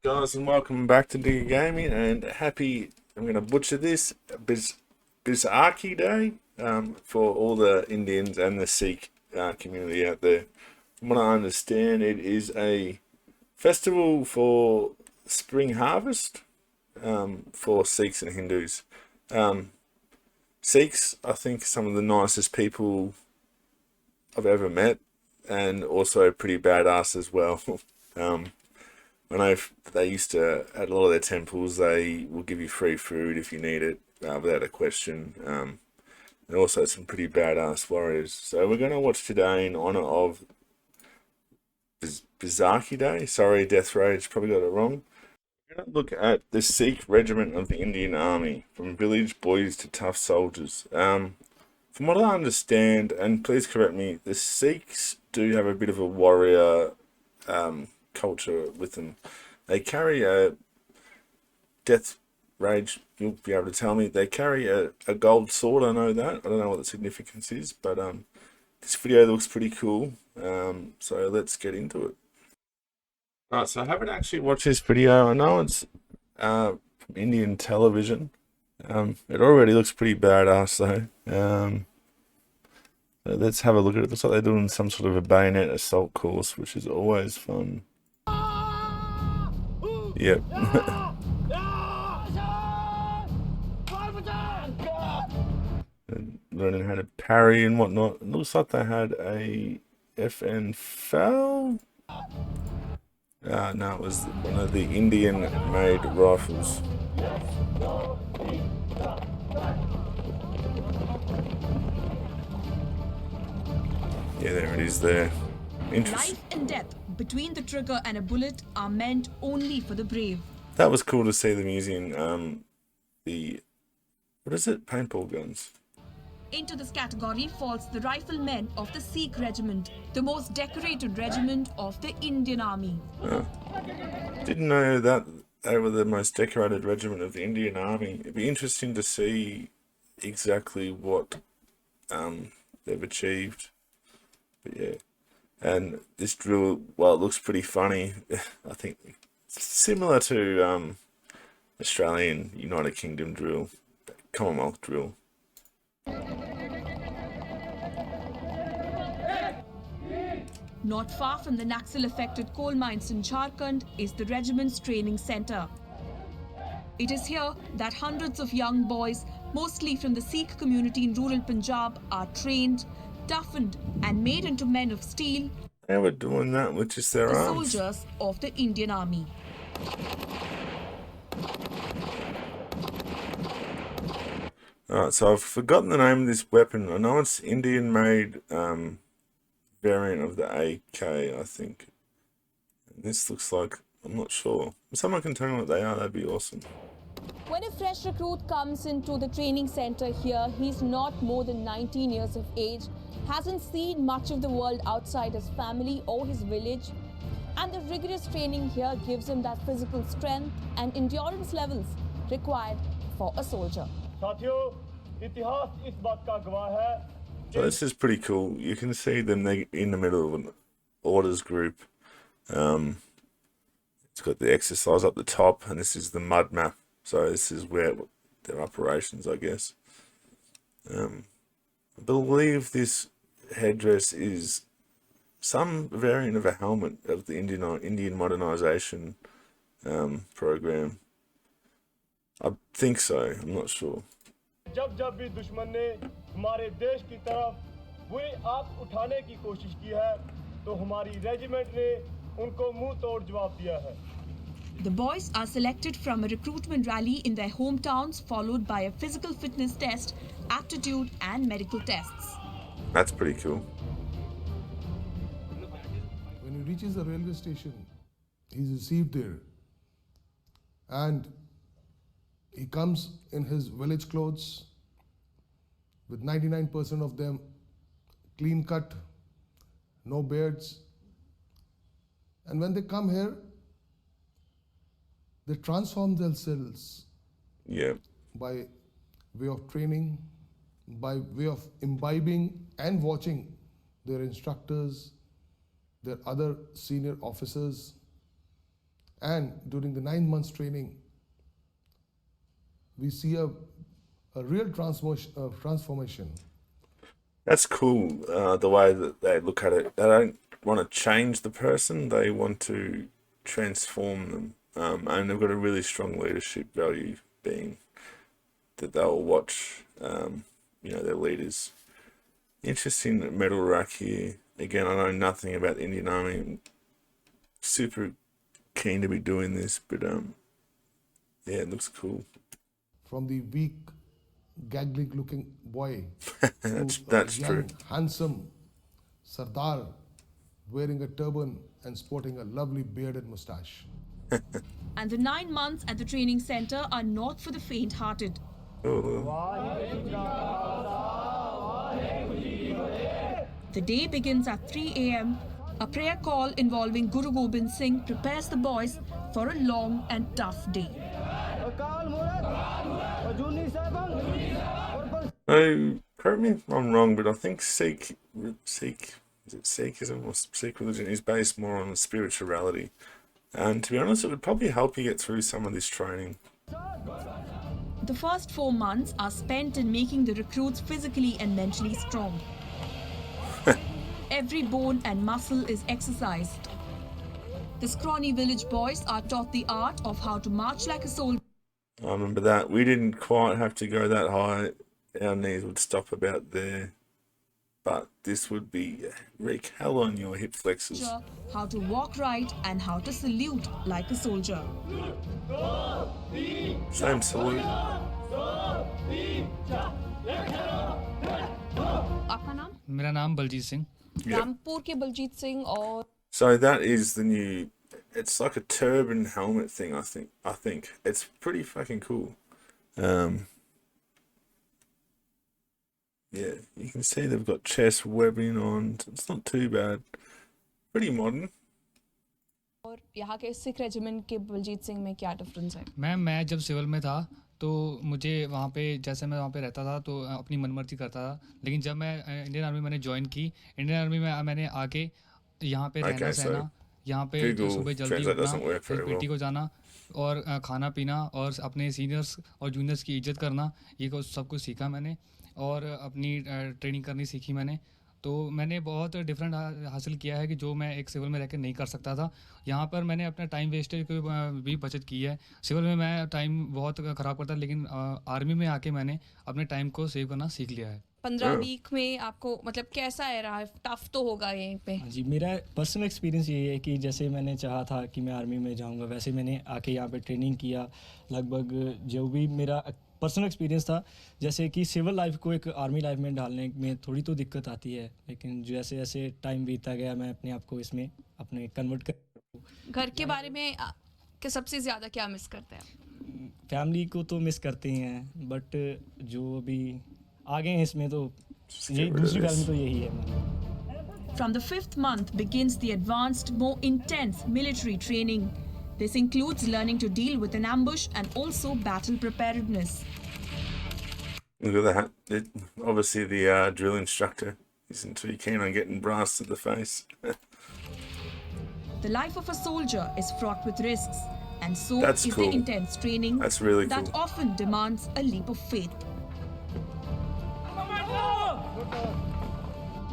Alright guys, and welcome back to Digger Gaming, and happy, I'm going to butcher this, Bisaki Day for all the Indians and the Sikh community out there. From what I understand, it is a festival for spring harvest for Sikhs and Hindus. Sikhs, I think, some of the nicest people I've ever met, and also pretty badass as well. I know they used to, at a lot of their temples, they will give you free food if you need it, without a question. And also some pretty badass warriors. So we're going to watch today in honor of Bizarki Day. Sorry, Death Rage, probably got it wrong. We're going to look at the Sikh Regiment of the Indian Army, from village boys to tough soldiers. From what I understand, and please correct me, the Sikhs do have a bit of a warrior culture with them. They carry a Death Rage, you'll be able to tell me. They carry a gold sword, I know that. I don't know what the significance is, but this video looks pretty cool. So let's get into it. Alright, so I haven't actually watched this video. I know it's from Indian television. It already looks pretty badass though. So let's have a look at it. It looks like they're doing some sort of a bayonet assault course, which is always fun. Yep. Learning how to parry and whatnot. It looks like they had a FN FAL. No, it was one of the Indian made rifles. Yeah, there it is there. Interesting. Life and death between the trigger and a bullet are meant only for the brave. That was cool to see them using what is it? Paintball guns. Into this category falls the riflemen of the Sikh Regiment, the most decorated regiment of the Indian Army. Didn't know that they were the most decorated regiment of the Indian Army. It'd be interesting to see exactly what they've achieved. But yeah. And this drill, well, it looks pretty funny. I think similar to Australian United Kingdom drill, Commonwealth drill. Not far from the Naxal-affected coal mines in Jharkhand is the regiment's training center. It is here that hundreds of young boys, mostly from the Sikh community in rural Punjab, are trained, toughened and made into men of steel. They were doing that with just their arms. Soldiers of the Indian Army. Alright, so I've forgotten the name of this weapon. I know it's Indian made variant of the AK, I think. And this looks like, I'm not sure. If someone can tell me what they are, that'd be awesome. When a fresh recruit comes into the training center here, he's not more than 19 years of age, hasn't seen much of the world outside his family or his village, and the rigorous training here gives him that physical strength and endurance levels required for a soldier. So this is pretty cool. You can see them in the middle of an orders group. It's got the exercise up the top, and this is the mud map. So this is where their operations, I guess. I believe this headdress is some variant of a helmet of the Indian modernization program. I think so. I'm not sure. जब जब भी दुश्मन ने हमारे देश की तरफ बुरी आंख उठाने की कोशिश की है तो हमारी रेजिमेंट ने उनको मुंह तोड़ जवाब दिया है. The boys are selected from a recruitment rally in their hometowns, followed by a physical fitness test, aptitude and medical tests. That's pretty cool. When he reaches the railway station, he's received there, and he comes in his village clothes, with 99% of them clean cut, no beards. And when they come here, they transform themselves by way of training, by way of imbibing and watching their instructors, their other senior officers, And during the 9 months training, we see a real transformation. That's cool, the way that they look at it. They don't want to change the person, they want to transform them. And they've got a really strong leadership value, being that they'll watch, their leaders. Interesting medal rack here. Again, I know nothing about the Indian Army. I'm super keen to be doing this, but yeah, it looks cool. From the weak, gagly-looking boy That's to a young, true. handsome Sardar wearing a turban and sporting a lovely bearded mustache. And the 9 months at the training center are not for the faint-hearted. The day begins at 3 a.m. A prayer call involving Guru Gobind Singh prepares the boys for a long and tough day. No, correct me if I'm wrong, but I think Sikhism or Sikh religion is based more on spirituality. And to be honest, it would probably help you get through some of this training. The first 4 months are spent in making the recruits physically and mentally strong. Every bone and muscle is exercised. The scrawny village boys are taught the art of how to march like a soldier. I remember that. We didn't quite have to go that high. Our knees would stop about there. But this would wreak hell on your hip flexors. How to walk right and how to salute like a soldier. Same salute. आपका नाम? मेरा नाम बलजीत सिंह। रामपुर के बलजीत सिंह और So that is the new. It's like a turban helmet thing. I think it's pretty fucking cool. Yeah, you can see they've got chest webbing on. It's not too bad. Pretty modern. यहाँ के Sikh regiment के बलजीत सिंह में क्या difference है? मैं जब civil में था तो मुझे वहाँ पे जैसे मैं वहाँ पे रहता था तो अपनी मनमर्जी करता था, लेकिन जब मैं इंडियन आर्मी मैंने ज्वाइन की, इंडियन आर्मी में मैंने आके यहाँ पे रहना सहना, यहाँ पे Google सुबह जल्दी Translate उठना, doesn't work very फिर पीटी well. को जाना और खाना पीना और अपने सीनियर्स और जूनियर्स की इज्जत करना, ये सब कुछ सीखा मैंने और अपनी ट्रेनिंग करनी सीखी मैंने। तो मैंने बहुत डिफरेंट हासिल किया है कि जो मैं एक सिविल में रहकर नहीं कर सकता था। यहाँ पर मैंने अपना टाइम वेस्टेज को भी बचत की है। सिविल में मैं टाइम बहुत ख़राब करता, लेकिन आर्मी में आके मैंने अपने टाइम को सेव करना सीख लिया है। 15 वीक में आपको मतलब कैसा है रहा? टफ तो होगा यहीं पे। जी, मेरा पर्सनल एक्सपीरियंस ये है कि जैसे मैंने चाहा था कि मैं आर्मी में जाऊंगा, वैसे मैंने आके यहाँ पे ट्रेनिंग किया। लगभग जो भी मेरा पर्सनल एक्सपीरियंस था, जैसे कि सिविल लाइफ को एक आर्मी लाइफ में डालने में थोड़ी तो दिक्कत आती है, लेकिन जैसे जैसे टाइम बीतता गया मैं अपने आप को इसमें अपने कन्वर्ट कर। घर के बारे में कि सबसे ज़्यादा क्या मिस करते हैं? फैमिली को तो मिस करते ही हैं, बट जो अभी आगे हैं इसमें तो यही दूसरी फैमिली तो यही है। From the 5th month begins the advanced, more intense military training. This includes learning to deal with an ambush and also battle preparedness. Look at that. Obviously, the drill instructor isn't too keen on getting blasted in the face. The life of a soldier is fraught with risks, and so That's is cool. the intense training That's really that cool. often demands a leap of faith.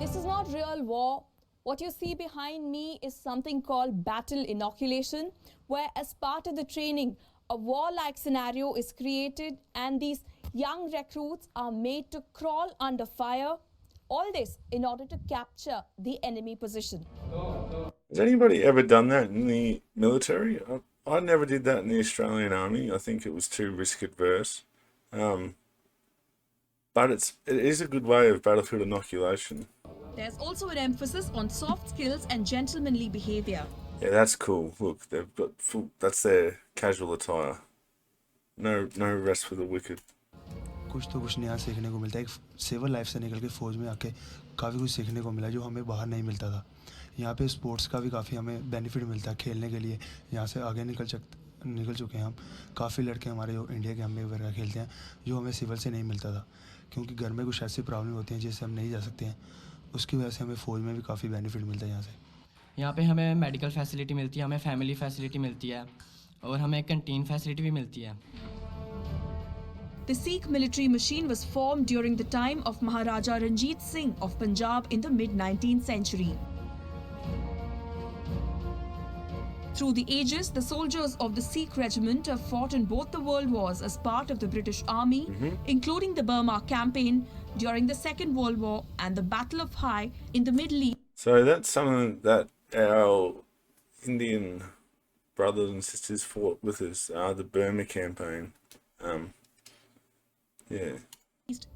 This is not real war. What you see behind me is something called battle inoculation, where as part of the training, a war-like scenario is created and these young recruits are made to crawl under fire. All this in order to capture the enemy position. Has anybody ever done that in the military? I never did that in the Australian Army. I think it was too risk adverse. But it is a good way of battlefield inoculation. There's also an emphasis on soft skills and gentlemanly behavior. Yeah, that's cool. Look, they've got full. That's their casual attire. No rest for the wicked. कुछ तो कुछ नया सीखने को मिलता है। एक civil life से निकल के फ़ौज में आके काफ़ी कुछ सीखने को मिला जो हमें बाहर नहीं मिलता था। यहाँ पे स्पोर्ट्स का भी काफ़ी हमें बेनिफिट मिलता है खेलने के लिए। यहाँ से आगे निकल चुके हैं हम। काफ़ी लड़के हमारे जो इंडिया के हमें वगैरह खेलते हैं जो हमें सिविल से नहीं मिलता था, क्योंकि घर में कुछ ऐसी प्रॉब्लम होती हैं जिससे हम नहीं जा सकते हैं। उसकी वजह से हमें फ़ौज में भी काफ़ी बेनिफिट मिलता है यहाँ से। यहाँ पे हमें मेडिकल फैसिलिटी मिलती है, हमें फैमिली फैसिलिटी मिलती है और हमें कैंटीन फैसिलिटी भी मिलती है। The Sikh military machine was formed during the time of Maharaja Ranjit Singh of Punjab in the mid-19th century. Through the ages, the soldiers of the Sikh regiment have fought in both the world wars as part of the British Army, including the Burma campaign during the Second World War and the Battle of Hai in the Middle East. So that's something that our Indian brothers and sisters fought with us, the Burma campaign. Yeah.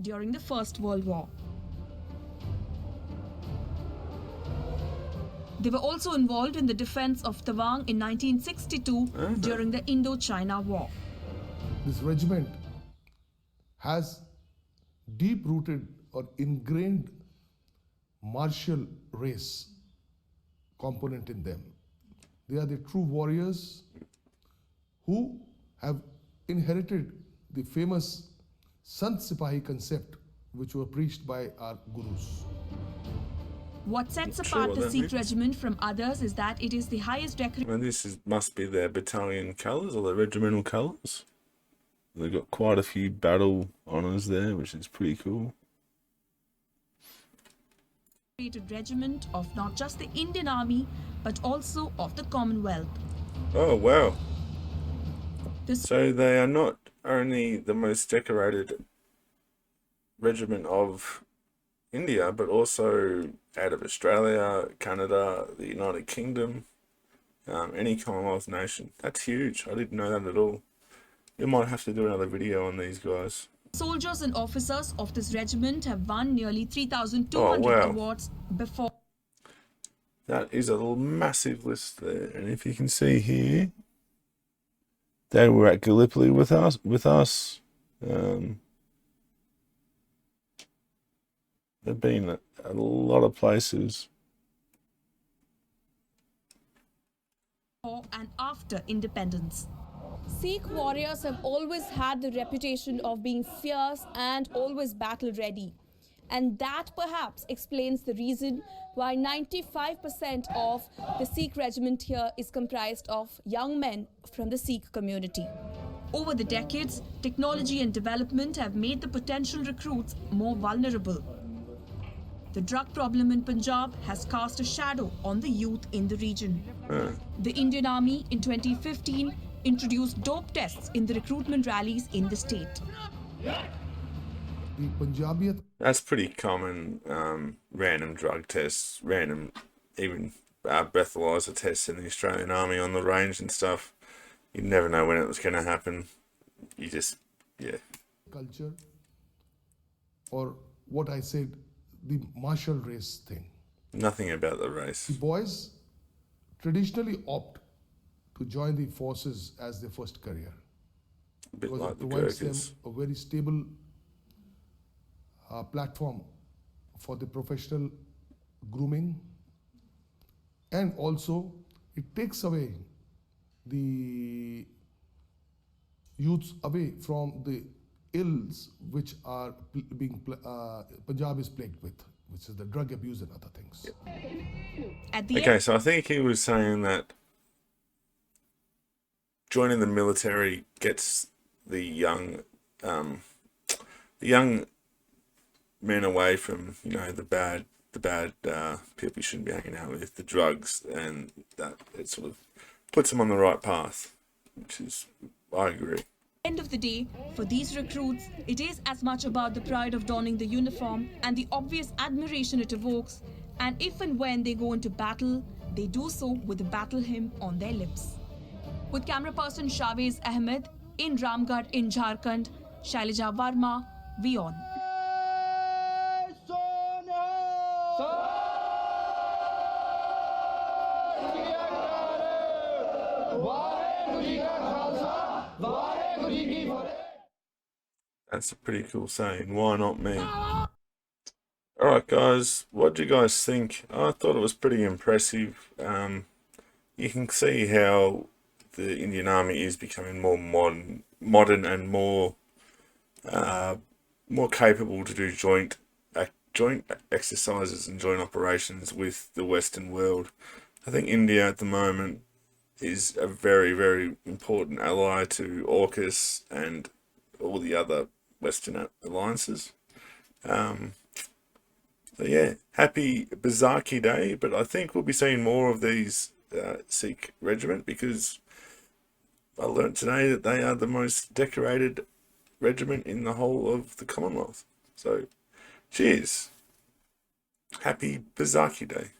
During the First World War. They were also involved in the defense of Tawang in 1962 during the Indo-China War. This regiment has deep-rooted or ingrained martial race component in them. They are the true warriors who have inherited the famous Sant Sipahi concept which were preached by our gurus. What sets apart the Sikh regiment from others is that it is the highest And must be their battalion colours or their regimental colours. They've got quite a few battle honours there, which is pretty cool. decorated regiment of not just the Indian Army but also of the Commonwealth. Oh, wow. So they are not only the most decorated regiment of India, but also out of Australia, Canada, the United Kingdom, any Commonwealth nation. That's huge. I didn't know that at all. We might have to do another video on these guys. Soldiers and officers of this regiment have won nearly 3,200 awards before. That is a massive list there. And if you can see here, they were at Gallipoli with us. They've been at a lot of places. Before and after independence. Sikh warriors have always had the reputation of being fierce and always battle ready. And that perhaps explains the reason why 95% of the Sikh regiment here is comprised of young men from the Sikh community. Over the decades, technology and development have made the potential recruits more vulnerable. The drug problem in Punjab has cast a shadow on the youth in the region. The Indian Army in 2015 introduced dope tests in the recruitment rallies in the state. The Punjabiyat. That's pretty common. Random drug tests, random even breathalyzer tests in the Australian Army on the range and stuff. You never know when it was going to happen. You just, Culture, or what I said, the martial race thing. Nothing about the race. The boys traditionally opt to join the forces as their first career. A bit Because like it the provides Gurkhas. them a very stable platform for the professional grooming, and also it takes away the youths away from the ills which are Punjab is plagued with, which is the drug abuse and other things. At the Okay, so I think he was saying that joining the military gets the young men away from, the bad people you shouldn't be hanging out with, the drugs, and that it sort of puts them on the right path, which is, I agree. end of the day, for these recruits, it is as much about the pride of donning the uniform and the obvious admiration it evokes, and if and when they go into battle, they do so with the battle hymn on their lips. With camera person Shavez Ahmed in Ramgarh in Jharkhand, Shailija Varma, WION. That's a pretty cool saying. Why not me? Alright guys, what do you guys think? I thought it was pretty impressive. You can see how the Indian Army is becoming more modern and more capable to do joint exercises and joint operations with the Western world. I think India at the moment is a very, very important ally to AUKUS and all the other Western alliances. So yeah, happy Baisakhi Day, but I think we'll be seeing more of these Sikh regiment, because I learnt today that they are the most decorated regiment in the whole of the Commonwealth. So cheers. Happy Baisakhi Day.